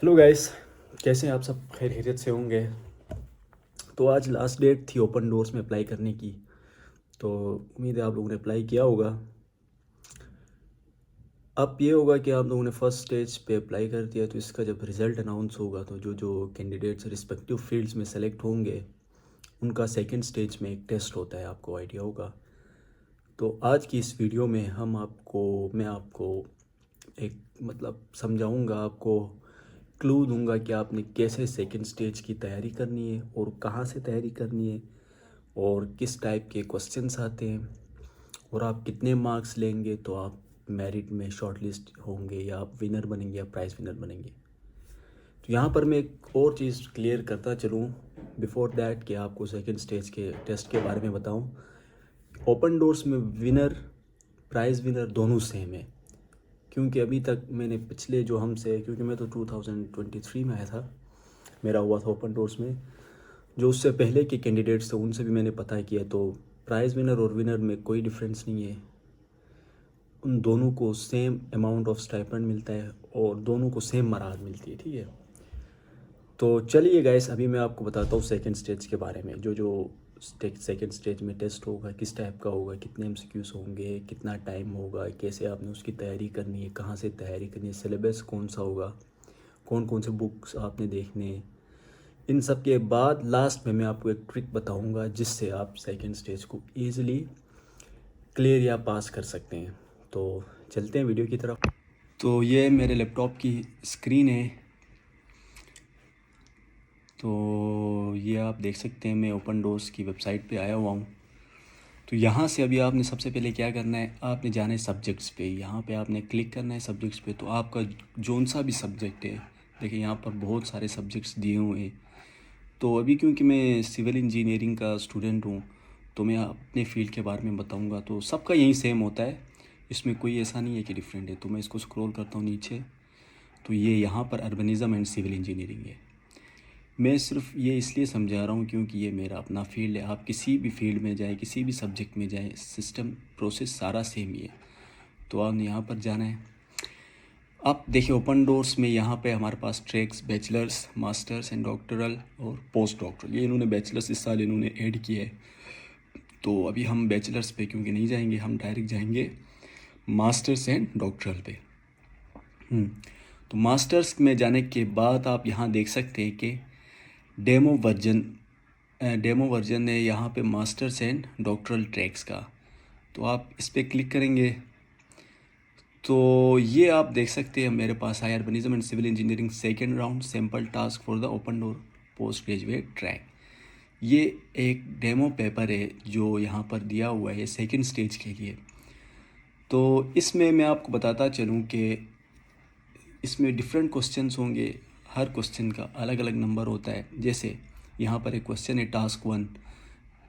Hello guys, कैसे हैं आप सब? खैरियत से होंगे। तो आज लास्ट डेट थी ओपन डोर्स में अप्लाई करने की। तो उम्मीद है आप लोगों ने अप्लाई किया होगा। अब ये होगा कि आप लोगों ने फर्स्ट स्टेज पे अप्लाई कर दिया, तो इसका जब रिज़ल्ट अनाउंस होगा तो जो जो कैंडिडेट्स रिस्पेक्टिव फील्ड्स में सेलेक्ट होंगे उनका सेकंड स्टेज में एक टेस्ट होता है, आपको आइडिया होगा। तो आज की इस वीडियो में मैं आपको एक समझाऊंगा, आपको क्लू दूंगा कि आपने कैसे सेकंड स्टेज की तैयारी करनी है और कहाँ से तैयारी करनी है और किस टाइप के क्वेश्चंस आते हैं और आप कितने मार्क्स लेंगे तो आप मेरिट में शॉर्टलिस्ट होंगे या आप विनर बनेंगे या प्राइज़ विनर बनेंगे। तो यहाँ पर मैं एक और चीज़ क्लियर करता चलूँ बिफोर दैट कि आपको सेकंड स्टेज के टेस्ट के बारे में बताऊँ। ओपन डोर्स में विनर प्राइज़ विनर दोनों सेम है, क्योंकि अभी तक मैंने पिछले जो हमसे, क्योंकि मैं तो 2023 में आया था, मेरा हुआ था ओपन डोर्स में। जो उससे पहले के कैंडिडेट्स थे उनसे भी मैंने पता किया, तो प्राइज़ विनर और विनर में कोई डिफरेंस नहीं है। उन दोनों को सेम अमाउंट ऑफ स्टाइपेंड मिलता है और दोनों को सेम मराद मिलती है, ठीक है। तो चलिए गाइस, अभी मैं आपको बताता हूँ सेकंड स्टेज के बारे में। जो जो सेकंड स्टेज में टेस्ट होगा, किस टाइप का होगा, कितने एमसीक्यूज होंगे, कितना टाइम होगा, कैसे आपने उसकी तैयारी करनी है, कहाँ से तैयारी करनी है, सिलेबस कौन सा होगा, कौन कौन से बुक्स आपने देखने हैं। इन सब के बाद लास्ट में मैं आपको एक ट्रिक बताऊंगा जिससे आप सेकंड स्टेज को ईज़िली क्लियर या पास कर सकते हैं। तो चलते हैं वीडियो की तरफ। तो ये मेरे लैपटॉप की स्क्रीन है। तो ये आप देख सकते हैं, मैं ओपन डोर्स की वेबसाइट पे आया हुआ हूँ। तो यहाँ से अभी आपने सबसे पहले क्या करना है, आपने जाना है सब्जेक्ट्स पे। यहाँ पे आपने क्लिक करना है सब्जेक्ट्स पे। तो आपका जोन सा भी सब्जेक्ट है, देखिए यहाँ पर बहुत सारे सब्जेक्ट्स दिए हुए हैं। तो अभी क्योंकि मैं सिविल इंजीनियरिंग का स्टूडेंट हूँ तो मैं अपने फील्ड के बारे में बताऊँगा। तो सबका यही सेम होता है, इसमें कोई ऐसा नहीं है कि डिफरेंट है। तो मैं इसको स्क्रॉल करता हूँ नीचे, तो ये यहाँ पर अर्बनिज़म एंड सिविल इंजीनियरिंग है। मैं सिर्फ ये इसलिए समझा रहा हूँ क्योंकि ये मेरा अपना फील्ड है। आप किसी भी फील्ड में जाए, किसी भी सब्जेक्ट में जाए, सिस्टम प्रोसेस सारा सेम ही है। तो आपने यहाँ पर जाना है। आप देखिए ओपन डोर्स में यहाँ पे हमारे पास tracks bachelors, masters and doctoral और पोस्ट डॉक्टरल, ये इन्होंने बैचलर्स इस साल इन्होंने ऐड किया है। तो अभी हम बैचलर्स पे क्योंकि नहीं जाएंगे, हम डायरेक्ट जाएंगे मास्टर्स एंड डॉक्टरल पे। तो मास्टर्स में जाने के बाद आप यहाँ देख सकते हैं कि डेमो वर्जन है यहाँ पे मास्टर्स एंड डॉक्टरल ट्रैक्स का। तो आप इस पर क्लिक करेंगे तो ये आप देख सकते हैं मेरे पास आया urbanism and civil engineering second round sample task for the open door post graduate track. ये एक डेमो पेपर है जो यहाँ पर दिया हुआ है सेकेंड स्टेज के लिए। तो इसमें मैं आपको बताता चलूँ कि इसमें डिफरेंट क्वेश्चंस होंगे, हर क्वेश्चन का अलग अलग नंबर होता है। जैसे यहाँ पर एक क्वेश्चन है टास्क 1,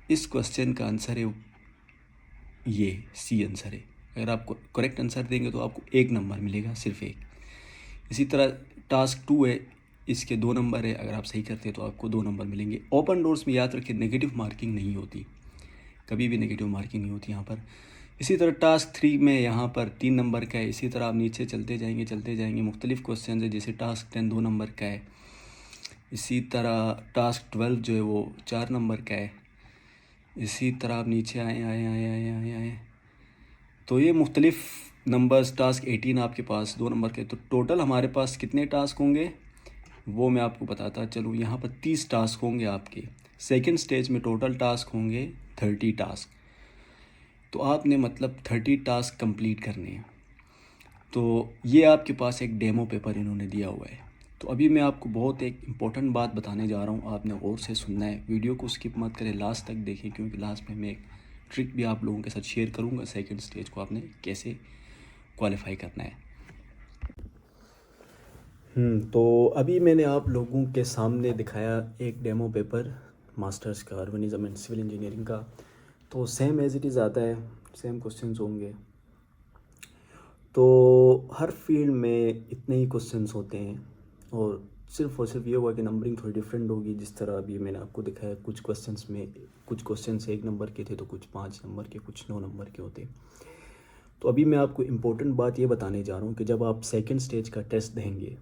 इस क्वेश्चन का आंसर है ये सी आंसर है। अगर आप करेक्ट आंसर देंगे तो आपको 1 नंबर मिलेगा, सिर्फ 1। इसी तरह टास्क 2 है, इसके 2 नंबर है, अगर आप सही करते हैं तो आपको 2 नंबर मिलेंगे। ओपन डोर्स में याद रखिए नेगेटिव मार्किंग नहीं होती, कभी भी नेगेटिव मार्किंग नहीं होती यहाँ पर। इसी तरह टास्क 3 में यहाँ पर 3 नंबर का है। इसी तरह आप नीचे चलते जाएंगे मुख्तलिफ क्वेश्चन है। जैसे टास्क 10 2 नंबर का है। इसी तरह टास्क 12 जो है वो 4 नंबर का है। इसी तरह आप नीचे आए तो ये मुख्तलिफ नंबर्स। टास्क 18 आपके पास 2 नंबर के। तो टोटल हमारे पास कितने टास्क होंगे वो मैं आपको बताता चलूँ। यहाँ पर 30 टास्क होंगे आपके। सेकंड स्टेज में टोटल टास्क होंगे 30 टास्क। तो आपने 30 टास्क कंप्लीट करने हैं। तो ये आपके पास एक डेमो पेपर इन्होंने दिया हुआ है। तो अभी मैं आपको बहुत एक इम्पोर्टेंट बात बताने जा रहा हूँ, आपने गौर से सुनना है। वीडियो को स्किप मत करें, लास्ट तक देखें, क्योंकि लास्ट में मैं एक ट्रिक भी आप लोगों के साथ शेयर करूँगा सेकंड स्टेज को आपने कैसे क्वालिफाई करना है। तो अभी मैंने आप लोगों के सामने दिखाया एक डेमो पेपर मास्टर्स का अर्बनिज्म एंड सिविल इंजीनियरिंग का। तो सेम एज इट इज़ आता है, सेम क्वेश्चंस होंगे। तो हर फील्ड में इतने ही क्वेश्चंस होते हैं और सिर्फ ये हुआ कि नंबरिंग थोड़ी डिफरेंट होगी। जिस तरह अभी मैंने आपको दिखाया, कुछ क्वेश्चंस में कुछ क्वेश्चंस 1 नंबर के थे तो कुछ 5 नंबर के, कुछ 9 नंबर के होते। तो अभी मैं आपको इम्पोर्टेंट बात ये बताने जा रहा हूँ कि जब आप सेकंड स्टेज का टेस्ट देंगे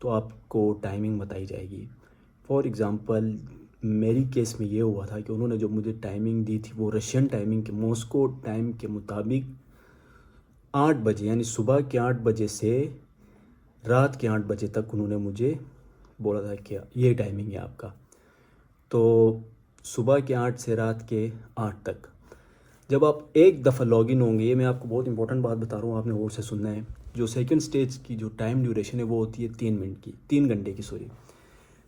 तो आपको टाइमिंग बताई जाएगी। फॉर एग्ज़ाम्पल मेरी केस में ये हुआ था कि उन्होंने जो मुझे टाइमिंग दी थी वो रशियन टाइमिंग के मॉस्को टाइम के मुताबिक 8 बजे, यानी सुबह के 8 बजे से रात के 8 बजे तक उन्होंने मुझे बोला था कि ये टाइमिंग है आपका। तो सुबह के 8 से रात के 8 तक जब आप एक दफ़ा लॉगिन होंगे, ये मैं आपको बहुत इंपॉर्टेंट बात बता रहा हूँ, आपने गौर से सुनना है। जो सेकंड स्टेज की जो टाइम ड्यूरेशन है वो होती है 3 घंटे की, सॉरी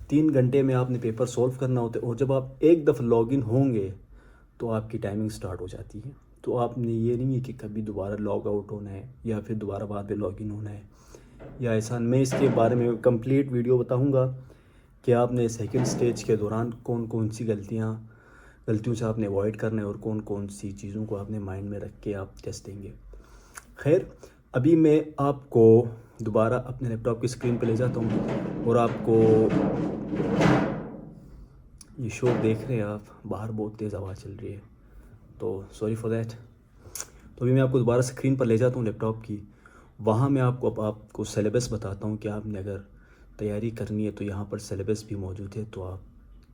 3 घंटे में आपने पेपर सॉल्व करना होता है। और जब आप एक दफ़ा लॉगिन होंगे तो आपकी टाइमिंग स्टार्ट हो जाती है। तो आपने ये नहीं है कि कभी दोबारा लॉग आउट होना है या फिर दोबारा बाद में लॉगिन होना है या ऐसा। मैं इसके बारे में कंप्लीट वीडियो बताऊंगा कि आपने सेकंड स्टेज के दौरान कौन कौन सी गलतियों से आपने अवॉइड करना है और कौन कौन सी चीज़ों को आपने माइंड में रख के आप टेस्ट देंगे। खैर, अभी मैं आपको दोबारा अपने लैपटॉप की स्क्रीन पर ले जाता हूँ और आपको ये शो देख रहे हैं आप, बाहर बहुत तेज़ आवाज़ चल रही है, तो सॉरी फॉर दैट। तो अभी मैं आपको दोबारा स्क्रीन पर ले जाता हूँ लैपटॉप की। वहाँ मैं आपको सिलेबस बताता हूँ कि आपने अगर तैयारी करनी है तो यहाँ पर सिलेबस भी मौजूद है। तो आप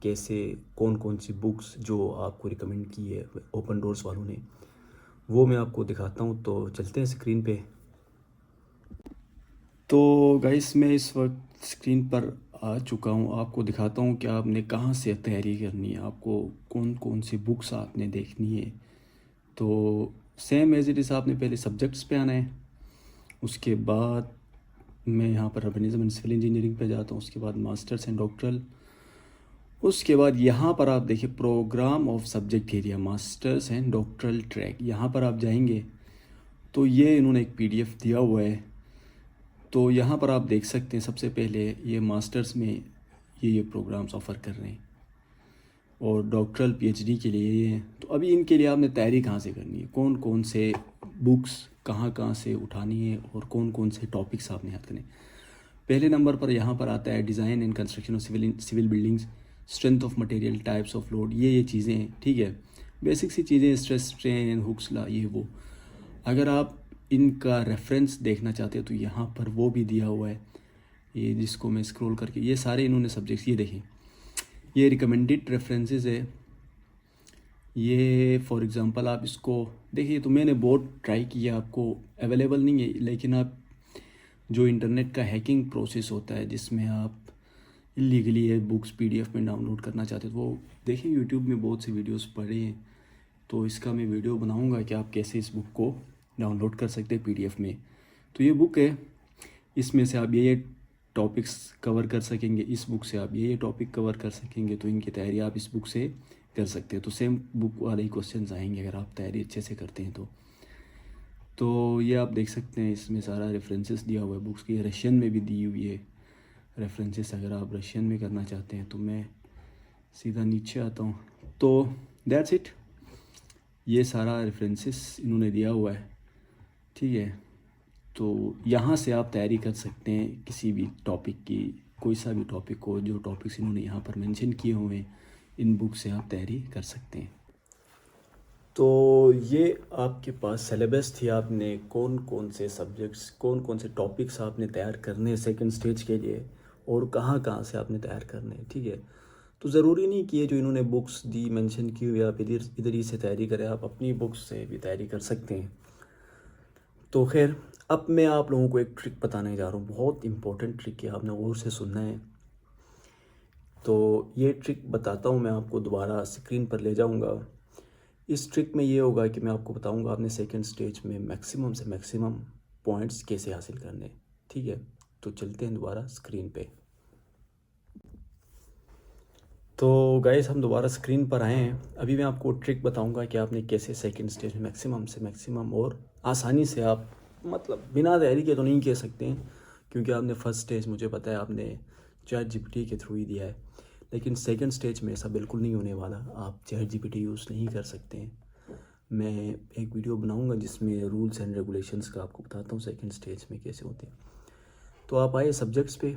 कैसे कौन कौन सी बुक्स जो आपको रिकमेंड की है ओपन डोर्स वालों ने, वो मैं आपको दिखाता हूँ। तो चलते हैं स्क्रीन पे। तो गाइस, मैं इस वक्त स्क्रीन पर आ चुका हूँ। आपको दिखाता हूँ कि आपने कहाँ से तैयारी करनी है, आपको कौन कौन सी बुक्स आपने देखनी है। तो सेम एज इट इज़ आपने पहले सब्जेक्ट्स पे आना है, उसके बाद मैं यहाँ पर अर्बनिज्म एंड सिविल इंजीनियरिंग पे जाता हूँ, उसके बाद मास्टर्स एंड डॉक्टरल, उसके बाद यहाँ पर आप देखिए programme of subject area masters and doctoral track. यहाँ पर आप जाएंगे तो ये इन्होंने एक पीडीएफ दिया हुआ है। तो यहाँ पर आप देख सकते हैं सबसे पहले ये मास्टर्स में ये प्रोग्राम्स ऑफ़र कर रहे हैं और डॉक्टरल पीएचडी के लिए ये हैं। तो अभी इनके लिए आपने तैयारी कहाँ से करनी है, कौन कौन से बुक्स कहाँ से उठानी है और कौन कौन से टॉपिक्स आपने याद करने। पहले नंबर पर यहाँ पर आता है design and construction of civil buildings, strength of material, types of load, ये चीज़ें हैं, ठीक है, बेसिक सी चीज़ें, stress strain and Hooke's law, ये वो। अगर आप इनका रेफरेंस देखना चाहते हो तो यहाँ पर वो भी दिया हुआ है, ये जिसको मैं स्क्रॉल करके, ये सारे इन्होंने सब्जेक्ट्स, ये देखें ये रिकमेंडेड रेफरेंसेस है। ये फॉर एग्ज़ाम्पल आप इसको देखिए, तो मैंने बहुत ट्राई किया, आपको अवेलेबल नहीं है, लेकिन आप जो इंटरनेट का हैकिंग प्रोसेस होता है जिसमें आप इलीगली ये बुक्स पीडीएफ में डाउनलोड करना चाहते हो, वो देखिए यूट्यूब में बहुत सी वीडियोस पड़े हैं। तो इसका मैं वीडियो बनाऊंगा कि आप कैसे इस बुक को डाउनलोड कर सकते हैं पीडीएफ में। तो ये बुक है, इसमें से आप ये टॉपिक्स कवर कर सकेंगे, इस बुक से आप ये टॉपिक कवर कर सकेंगे। तो इनकी तैयारी आप इस बुक से कर सकते हैं। तो सेम बुक वाले ही क्वेश्चंस आएंगे अगर आप तैयारी अच्छे से करते हैं तो ये आप देख सकते हैं, इसमें सारा रेफरेंसेस दिया हुआ है बुक्स की, रशियन में भी दी हुई है रेफरेंसेस। अगर आप रशियन में करना चाहते हैं तो मैं सीधा नीचे आता हूँ। तो दैट्स इट, ये सारा रेफरेंसेस इन्होंने दिया हुआ है, ठीक है। तो यहाँ से आप तैयारी कर सकते हैं किसी भी टॉपिक की, कोई सा भी टॉपिक हो, जो टॉपिक्स इन्होंने यहाँ पर मेंशन किए हुए हैं इन बुक से आप तैयारी कर सकते हैं। तो ये आपके पास सिलेबस थी, आपने कौन कौन से सब्जेक्ट्स, कौन कौन से टॉपिक्स आपने तैयार करने हैं सेकंड स्टेज के लिए और कहाँ कहाँ से आपने तैयार करने हैं, ठीक है। तो ज़रूरी नहीं कि ये जो इन्होंने बुक्स दी मेंशन की हुई आप इधर ही से तैयारी करें, आप अपनी बुक्स से भी तैयारी कर सकते हैं। तो खैर, अब मैं आप लोगों को एक ट्रिक बताने जा रहा हूँ, बहुत इंपॉर्टेंट ट्रिक है, आपने गौर से सुनना है। तो ये ट्रिक बताता हूँ मैं आपको, दोबारा स्क्रीन पर ले जाऊँगा। इस ट्रिक में ये होगा कि मैं आपको बताऊँगा आपने सेकंड स्टेज में मैक्सिमम से मैक्सिमम पॉइंट्स कैसे हासिल करने, ठीक है। तो चलते हैं दोबारा स्क्रीन पे। तो गाइस, हम दोबारा स्क्रीन पर आए हैं। अभी मैं आपको ट्रिक बताऊंगा कि आपने कैसे सेकंड स्टेज में मैक्सिमम से मैक्सिमम और आसानी से, आप मतलब बिना तैयारी के तो नहीं कह सकते हैं, क्योंकि आपने फर्स्ट स्टेज मुझे पता है आपने ChatGPT के थ्रू ही दिया है, लेकिन सेकंड स्टेज में ऐसा बिल्कुल नहीं होने वाला, आप ChatGPT यूज़ नहीं कर सकते हैं। मैं एक वीडियो बनाऊँगा जिसमें रूल्स एंड रेगुलेशंस का आपको बताता हूँ सेकेंड स्टेज में कैसे होते हैं। तो आप आए सब्जेक्ट्स पे,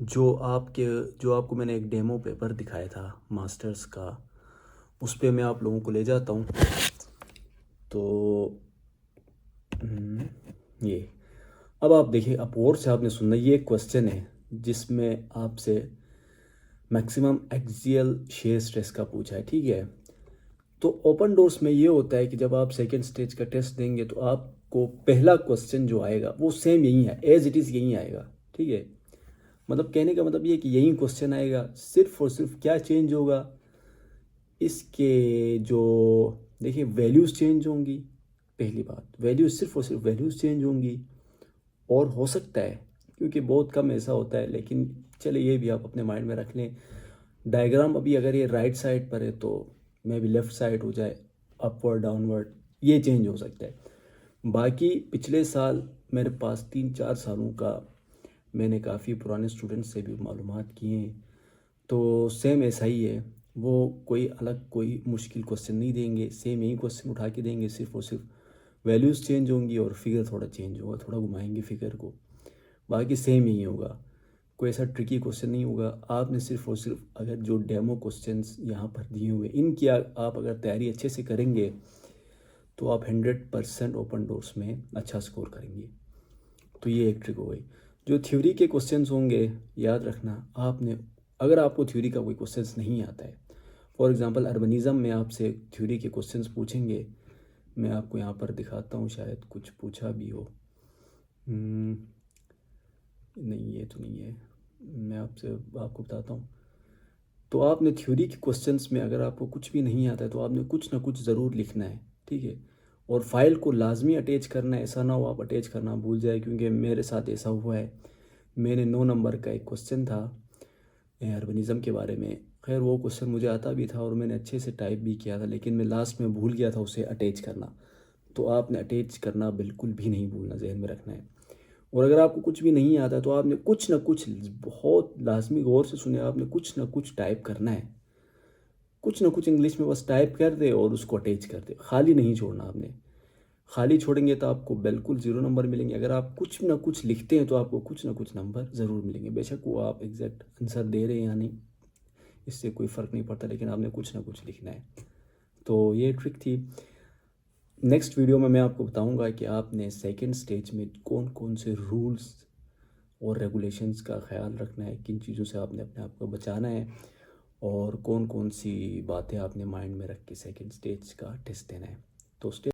जो आपको मैंने एक डेमो पेपर दिखाया था मास्टर्स का, उस पे मैं आप लोगों को ले जाता हूँ। तो ये अब आप देखिए, अब और से आपने सुनना, ये एक क्वेश्चन है जिसमें आपसे मैक्सिमम एक्सियल शेयर स्ट्रेस का पूछा है, ठीक है। तो ओपन डोर्स में ये होता है कि जब आप सेकेंड स्टेज का टेस्ट देंगे तो आपको पहला क्वेश्चन जो आएगा वो सेम यही है, एज इट इज़ यही आएगा, ठीक है। मतलब कहने का मतलब ये कि यही क्वेश्चन आएगा, सिर्फ और सिर्फ क्या चेंज होगा, इसके जो देखिए वैल्यूज़ चेंज होंगी। पहली बात, वैल्यूज़ सिर्फ और सिर्फ वैल्यूज़ चेंज होंगी। और हो सकता है, क्योंकि बहुत कम ऐसा होता है, लेकिन चलिए ये भी आप अपने माइंड में रख लें, डायग्राम अभी अगर ये राइट साइड पर है तो मे बी लेफ़्ट साइड हो जाए, अपवर्ड डाउनवर्ड, ये चेंज हो सकता है। बाकी पिछले साल मेरे पास 3-4 सालों का मैंने काफ़ी पुराने स्टूडेंट्स से भी मालूमात किए हैं, तो सेम ऐसा ही है। वो कोई अलग कोई मुश्किल क्वेश्चन नहीं देंगे, सेम यही क्वेश्चन उठा के देंगे, सिर्फ और सिर्फ वैल्यूज़ चेंज होंगी और फिगर थोड़ा चेंज होगा, थोड़ा घुमाएंगे फिगर को, बाकी सेम यही होगा। कोई ऐसा ट्रिकी क्वेश्चन नहीं होगा। आपने सिर्फ और सिर्फ अगर जो डेमो क्वेश्चंस यहाँ पर दिए हुए इनकी आप अगर तैयारी अच्छे से करेंगे तो आप 100% ओपन डोर्स में अच्छा स्कोर करेंगे। तो ये एक ट्रिक हो गई। जो थ्योरी के क्वेश्चंस होंगे, याद रखना आपने, अगर आपको थ्योरी का कोई क्वेश्चंस नहीं आता है, फॉर एग्जांपल अर्बनिज़म में आपसे थ्योरी के क्वेश्चंस पूछेंगे, मैं आपको यहाँ पर दिखाता हूँ, शायद कुछ पूछा भी हो। नहीं, ये तो नहीं है, मैं आपको बताता हूँ। तो आपने थ्योरी के क्वेश्चंस में अगर आपको कुछ भी नहीं आता है तो आपने कुछ ना कुछ ज़रूर लिखना है, ठीक है। और फाइल को लाजमी अटैच करना है, ऐसा ना हो आप अटैच करना भूल जाए, क्योंकि मेरे साथ ऐसा हुआ है। मैंने 9 नंबर का एक क्वेश्चन था अर्बनिज़म के बारे में, खैर वो क्वेश्चन मुझे आता भी था और मैंने अच्छे से टाइप भी किया था, लेकिन मैं लास्ट में भूल गया था उसे अटैच करना। तो आपने अटैच करना बिल्कुल भी नहीं भूलना, जहन में रखना है। और अगर आपको कुछ भी नहीं आता तो आपने कुछ ना कुछ, बहुत लाजमी गौर से सुने, आपने कुछ ना कुछ टाइप करना है, कुछ ना कुछ इंग्लिश में बस टाइप कर दे और उसको अटैच कर दे, खाली नहीं छोड़ना आपने। खाली छोड़ेंगे तो आपको बिल्कुल 0 नंबर मिलेंगे। अगर आप कुछ ना कुछ लिखते हैं तो आपको कुछ ना कुछ नंबर ज़रूर मिलेंगे, बेशक वो आप एग्जैक्ट आंसर दे रहे हैं या नहीं, इससे कोई फ़र्क नहीं पड़ता, लेकिन आपने कुछ ना कुछ लिखना है। तो ये ट्रिक थी। नेक्स्ट वीडियो में मैं आपको बताऊंगा कि आपने सेकंड स्टेज में कौन कौन से रूल्स और रेगुलेशंस का ख्याल रखना है, किन चीज़ों से आपने अपने आप को बचाना है, और कौन कौन सी बातें आपने माइंड में रख के सेकंड स्टेज का टेस्ट देना है। तो